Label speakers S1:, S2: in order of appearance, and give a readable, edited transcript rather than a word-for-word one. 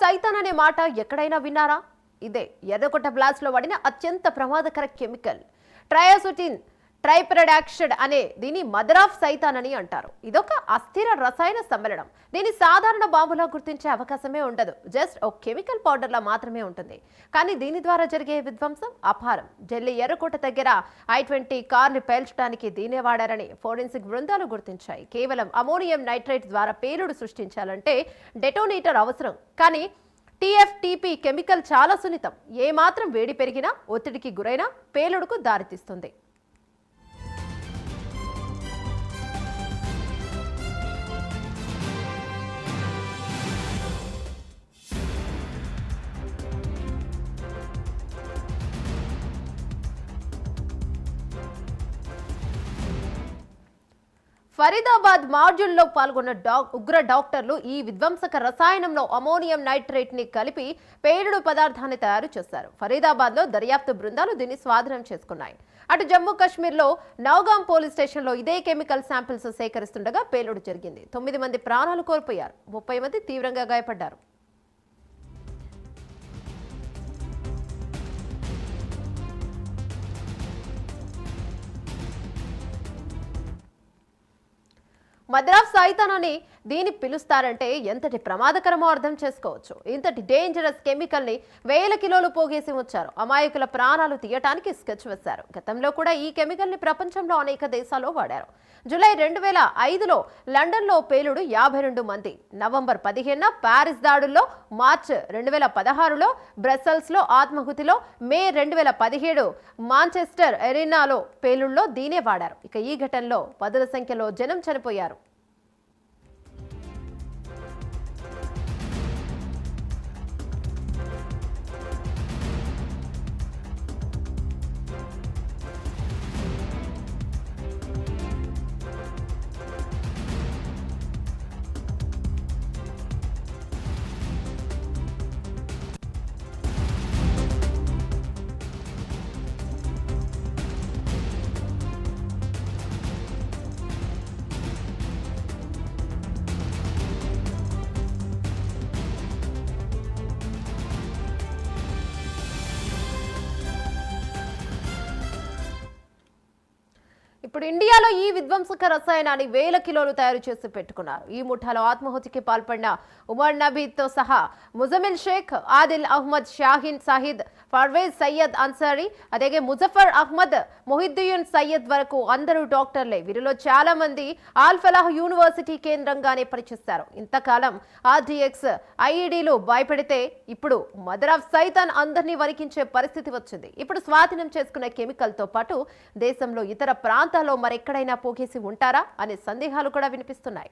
S1: సైతాన్ అనే మాట ఎక్కడైనా విన్నారా? ఇదే ఎర్రకోట బ్లాస్ట్ లో వాడిన అత్యంత ప్రమాదకర కెమికల్ ట్రయాసోటిన్ ట్రైపెరాడాక్సైడ్ అనే దీని మదర్ ఆఫ్ సైతాన్ అని అంటారు. ఇదొక అస్థిర రసాయన సమ్మేళనం. దీని సాధారణ బాంబులా గుర్తించే అవకాశమే ఉండదు. జస్ట్ ఒక కెమికల్ పౌడర్ లా మాత్రమే ఉంటుంది. కానీ దీని ద్వారా జరిగే విధ్వంసం అపారం. ఢిల్లీ ఎర్రకోట దగ్గర I-20 కార్ని పేల్చడానికి దీనే వాడారని ఫోరెన్సిక్ బృందాలు గుర్తించాయి. కేవలం అమోనియం నైట్రేట్ ద్వారా పేలుడు సృష్టించాలంటే డెటోనేటర్ అవసరం. కానీ TFTP కెమికల్ చాలా సున్నితం. ఏ మాత్రం వేడి పెరిగినా, ఒత్తిడికి గురైనా పేలుడుకు దారితీస్తుంది. ఫరీదాబాద్ మాడ్యూల్లో పాల్గొన్న ఉగ్ర డాక్టర్లు ఈ విధ్వంసక రసాయనంలో అమోనియం నైట్రేట్ ని కలిపి పేలుడు పదార్థాన్ని తయారు చేశారు. ఫరీదాబాద్ లో దర్యాప్తు బృందాలు దీన్ని స్వాధీనం చేసుకున్నాయి. అటు జమ్మూ కాశ్మీర్లో నౌగాం పోలీస్ స్టేషన్లో ఇదే కెమికల్ శాంపిల్స్ సేకరిస్తుండగా పేలుడు జరిగింది. 9 మంది ప్రాణాలు కోల్పోయారు. 30 మంది తీవ్రంగా గాయపడ్డారు. మదర్ ఆఫ్ సైతాన్ అని దీన్ని పిలుస్తారంటే ఎంతటి ప్రమాదకరమో అర్థం చేసుకోవచ్చు. ఇంతటి డేంజరస్ కెమికల్ ని వేల కిలోలు పోగేసి వచ్చారు. అమాయకుల ప్రాణాలు తీయటానికి స్కెచ్ వేశారు. గతంలో కూడా ఈ కెమికల్ ని ప్రపంచంలో అనేక దేశాల్లో వాడారు. జూలై 2005లో లండన్ లో పేలుడు 52 మంది, నవంబర్ 15న ప్యారిస్ దాడుల్లో, మార్చ్ 2016లో బ్రసెల్స్ లో ఆత్మహుతిలో, మే 2017 మాంచెస్టర్ ఎరీనాలో పేలుడులో దీనే వాడారు. ఇక ఈ ఘటనలో పదుల సంఖ్యలో జనం చనిపోయారు. ఇప్పుడు ఇండియాలో ఈ విధ్వంసక రసాయనాన్ని వేల కిలోలు తయారు చేసి పెట్టుకున్నారు. ఈ ముఠాలో ఆత్మహత్యకి పాల్పడిన ఉమర్ నబీతో సహా ముజమిల్ షేక్, ఆదిల్ అహ్మద్, షాహీన్ సాహిద్, పర్వేజ్ సయ్యద్ అన్సారీ, అలాగే ముజఫర్ అహ్మద్, మొహిద్దీన్ సయ్యద్ వరకు అందరూ డాక్టర్లే. వీరిలో చాలా మంది ఆల్ ఫలాహ్ యూనివర్సిటీ కేంద్రంగానే పనిచేస్తారు. ఇంతకాలం RDX, IEDలు భయపెడితే ఇప్పుడు మదర్ ఆఫ్ సైతాన్ అందరినీ వణికించే పరిస్థితి వచ్చింది. ఇప్పుడు స్వాధీనం చేసుకున్న కెమికల్ తో పాటు దేశంలో ఇతర ప్రాంతాల్లో మరెక్కడైనా పోగేసి ఉంటారా అనే సందేహాలు కూడా వినిపిస్తున్నాయి.